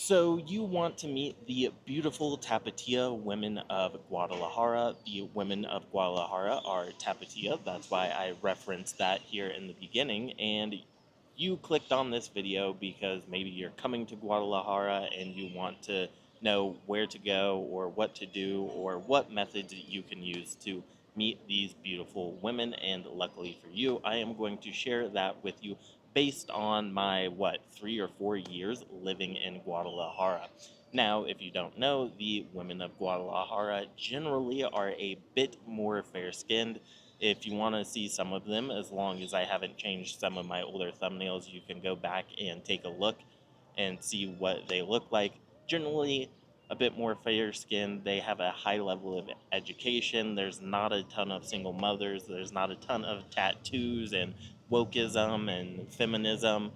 So you want to meet the beautiful Tapatía women of Guadalajara. The women of Guadalajara are Tapatía. That's why I referenced that here in the beginning. And you clicked on this video because maybe you're coming to Guadalajara and you want to know where to go or what to do or what methods you can use to meet these beautiful women. And luckily for you, I am going to share that with you based on my 3 or 4 years living in Guadalajara. Now, if you don't know, the women of Guadalajara generally are a bit more fair skinned. If you want to see some of them, as long as I haven't changed some of my older thumbnails, you can go back and take a look and see what they look like. Generally, a bit more fair skinned. They have a high level of education. There's not a ton of single mothers. There's not a ton of tattoos and wokeism and feminism,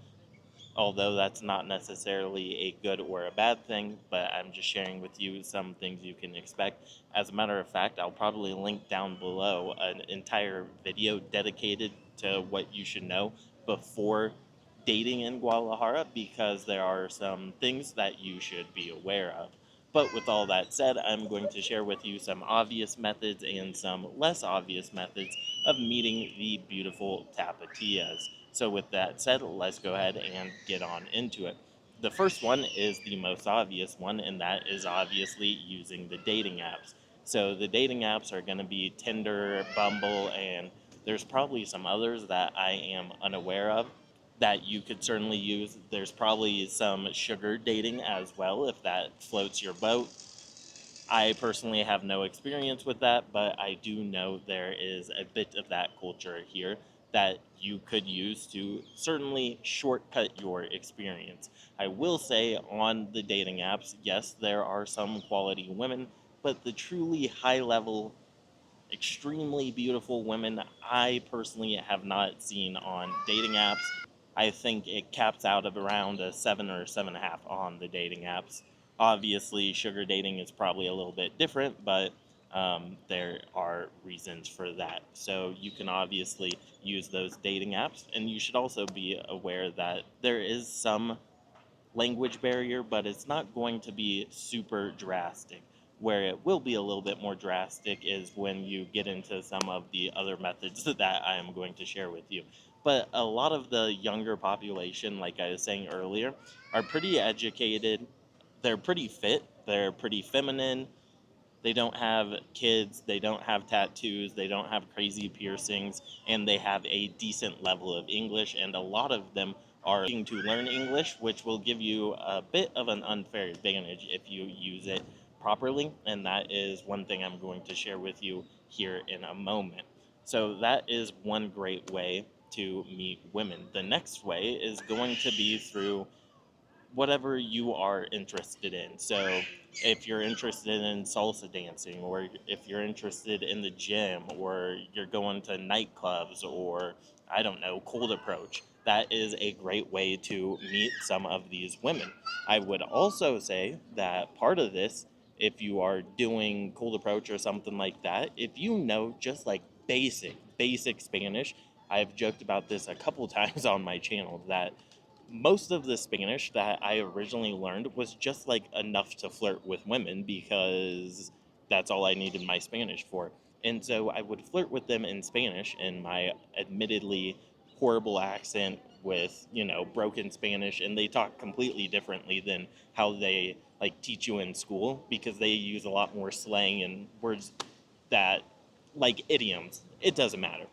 although that's not necessarily a good or a bad thing, but I'm just sharing with you some things you can expect. As a matter of fact, I'll probably link down below an entire video dedicated to what you should know before dating in Guadalajara, because there are some things that you should be aware of. But with all that said, I'm going to share with you some obvious methods and some less obvious methods of meeting the beautiful Tapatillas. So with that said, let's go ahead and get on into it. The first one is the most obvious one, and that is obviously using the dating apps. So the dating apps are going to be Tinder, Bumble, and there's probably some others that I am unaware of that you could certainly use. There's probably some sugar dating as well, if that floats your boat. I personally have no experience with that, but I do know there is a bit of that culture here that you could use to certainly shortcut your experience. I will say on the dating apps, yes, there are some quality women, but the truly high level, extremely beautiful women I personally have not seen on dating apps. I think it caps out of around a 7 or 7.5 on the dating apps. Obviously, sugar dating is probably a little bit different, but there are reasons for that. So you can obviously use those dating apps, and you should also be aware that there is some language barrier, but it's not going to be super drastic. Where it will be a little bit more drastic is when you get into some of the other methods that I am going to share with you. But a lot of the younger population, like I was saying earlier, are pretty educated. They're pretty fit. They're pretty feminine. They don't have kids, they don't have tattoos, they don't have crazy piercings, and they have a decent level of English. And a lot of them are looking to learn English, which will give you a bit of an unfair advantage if you use it properly. And that is one thing I'm going to share with you here in a moment. So, that is one great way to meet women. The next way is going to be through whatever you are interested in. So, if you're interested in salsa dancing, or if you're interested in the gym, or you're going to nightclubs, or I don't know, cold approach, that is a great way to meet some of these women. I would also say that part of this, if you are doing cold approach or something like that, if you know just like basic Spanish, I've joked about this a couple times on my channel that most of the Spanish that I originally learned was just like enough to flirt with women, because that's all I needed my Spanish for. And so I would flirt with them in Spanish in my admittedly horrible accent with, broken Spanish, and they talk completely differently than how they like teach you in school, because they use a lot more slang and words that like idioms. It doesn't matter.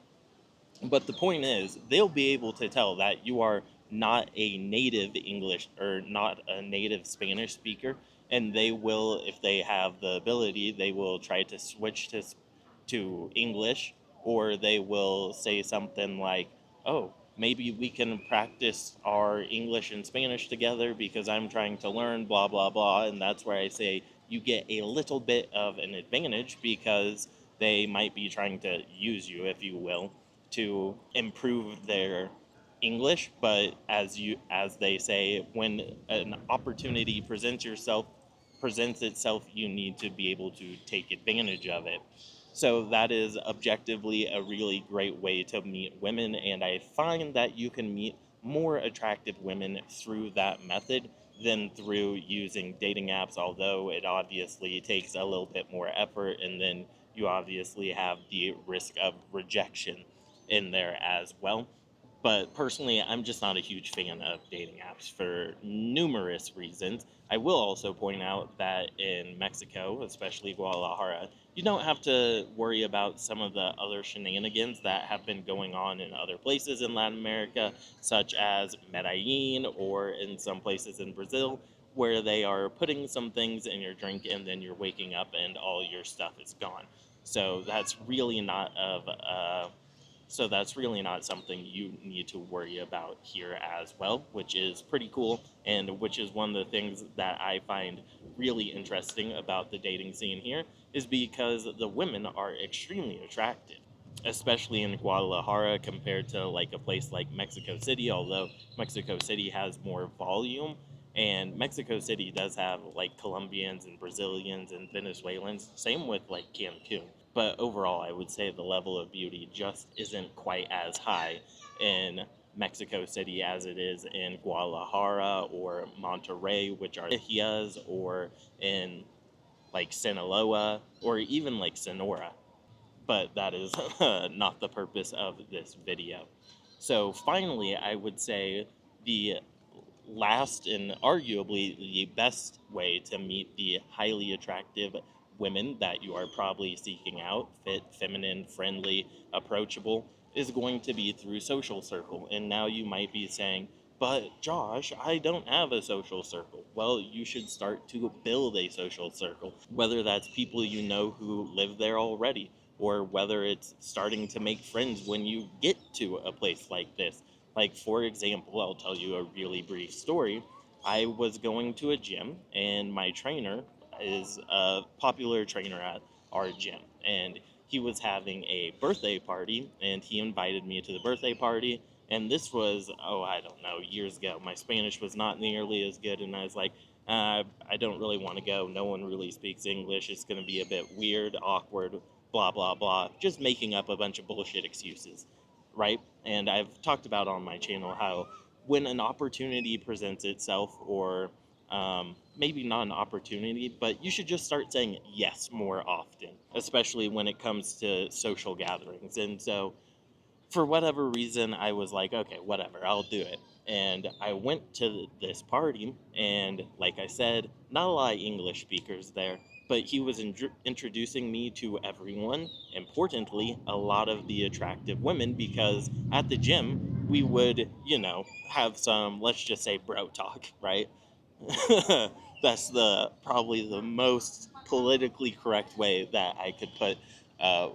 But the point is, they'll be able to tell that you are not a native English or not a native Spanish speaker, and they will, if they have the ability, they will try to switch to English, or they will say something like, "Oh, maybe we can practice our English and Spanish together because I'm trying to learn blah blah blah." And that's where I say you get a little bit of an advantage, because they might be trying to use you, if you will, to improve their English. But as they say, when an opportunity presents itself, you need to be able to take advantage of it. So that is objectively a really great way to meet women, and I find that you can meet more attractive women through that method than through using dating apps, although it obviously takes a little bit more effort, and then you obviously have the risk of rejection in there as well. But personally, I'm just not a huge fan of dating apps for numerous reasons. I will also point out that in Mexico, especially Guadalajara, you don't have to worry about some of the other shenanigans that have been going on in other places in Latin America, such as Medellin or in some places in Brazil, where they are putting some things in your drink and then you're waking up and all your stuff is gone. So that's really not of so that's really not something you need to worry about here as well, which is pretty cool, and which is one of the things that I find really interesting about the dating scene here, is because the women are extremely attractive, especially in Guadalajara compared to like a place like Mexico City, although Mexico City has more volume. And Mexico City does have like Colombians and Brazilians and Venezuelans, same with like Cancun. But overall, I would say the level of beauty just isn't quite as high in Mexico City as it is in Guadalajara or Monterrey, which are Hias, or in like Sinaloa or even like Sonora. But that is not the purpose of this video. So finally, I would say the last and arguably the best way to meet the highly attractive women that you are probably seeking out, fit, feminine, friendly, approachable, is going to be through social circle. And now you might be saying, but Josh, I don't have a social circle. Well, you should start to build a social circle, whether that's people you know who live there already, or whether it's starting to make friends when you get to a place like this. Like, for example, I'll tell you a really brief story. I was going to a gym, and my trainer is a popular trainer at our gym. And he was having a birthday party, and he invited me to the birthday party. And this was, oh, I don't know, years ago. My Spanish was not nearly as good, and I was like, I don't really want to go. No one really speaks English. It's going to be a bit weird, awkward, blah, blah, blah. Just making up a bunch of bullshit excuses, right? And I've talked about on my channel how when an opportunity presents itself, or maybe not an opportunity, but you should just start saying yes more often, especially when it comes to social gatherings. And so for whatever reason, I was like, okay, whatever, I'll do it. And I went to this party, and like I said, not a lot of English speakers there, but he was introducing me to everyone. Importantly, a lot of the attractive women, because at the gym, we would, have some, let's just say, bro talk, right? That's the probably the most politically correct way that I could uh,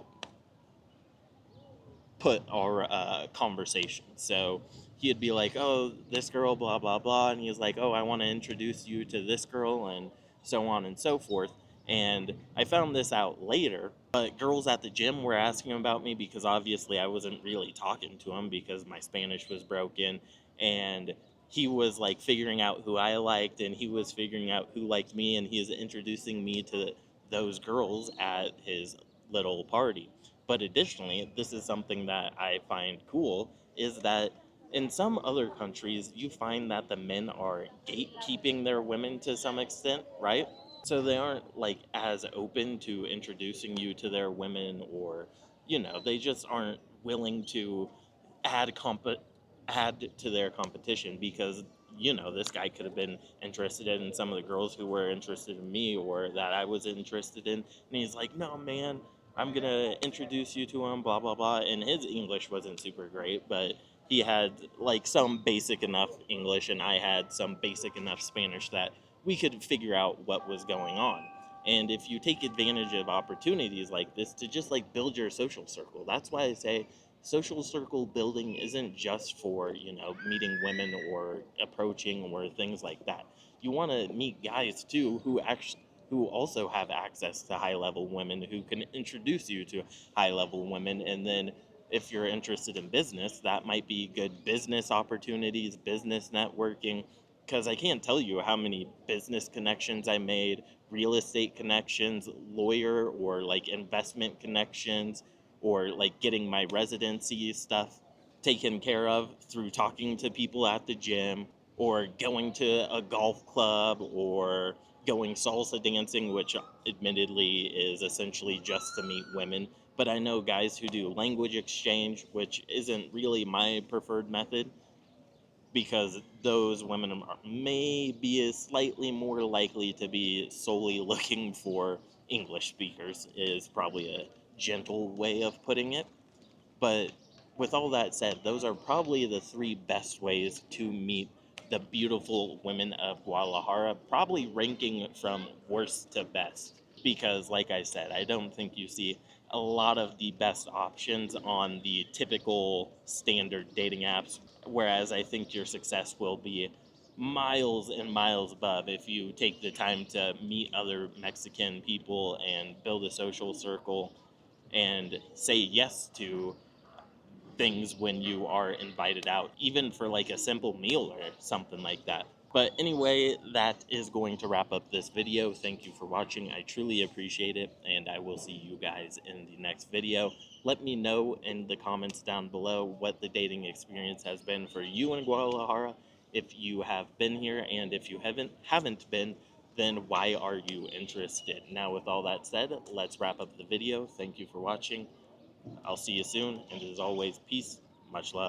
put our conversation. So he'd be like, "Oh, this girl, blah blah blah," and he was like, "Oh, I want to introduce you to this girl," and so on and so forth. And I found this out later, but girls at the gym were asking about me because obviously I wasn't really talking to him because my Spanish was broken, and he was like figuring out who I liked, and he was figuring out who liked me, and he was introducing me to those girls at his little party. But additionally, this is something that I find cool, is that in some other countries, you find that the men are gatekeeping their women to some extent, right? So they aren't like as open to introducing you to their women, or, they just aren't willing to add comp- add to their competition because this guy could have been interested in some of the girls who were interested in me or that I was interested in, and he's like, no man, I'm gonna introduce you to him, blah blah blah. And his English wasn't super great, but he had like some basic enough English, and I had some basic enough Spanish that we could figure out what was going on. And if you take advantage of opportunities like this to just like build your social circle, that's why I say social circle building isn't just for, meeting women or approaching or things like that. You want to meet guys too who also have access to high level women who can introduce you to high level women. And then if you're interested in business, that might be good business opportunities, business networking, because I can't tell you how many business connections I made, real estate connections, lawyer or like investment connections, or like getting my residency stuff taken care of through talking to people at the gym. or going to a golf club or going salsa dancing, which admittedly is essentially just to meet women. But I know guys who do language exchange, which isn't really my preferred method because those women may be slightly more likely to be solely looking for English speakers, is probably a gentle way of putting it. But with all that said, those are probably the three best ways to meet the beautiful women of Guadalajara, probably ranking from worst to best. Because, like I said, I don't think you see a lot of the best options on the typical standard dating apps, whereas I think your success will be miles and miles above if you take the time to meet other Mexican people and build a social circle and say yes to things when you are invited out, even for like a simple meal or something like that. But anyway, that is going to wrap up this video. Thank you for watching. I truly appreciate it, and I will see you guys in the next video. Let me know in the comments down below what the dating experience has been for you in Guadalajara, if you have been here, and if you haven't been, then why are you interested? Now, with all that said, let's wrap up the video. Thank you for watching. I'll see you soon, and as always, peace, much love.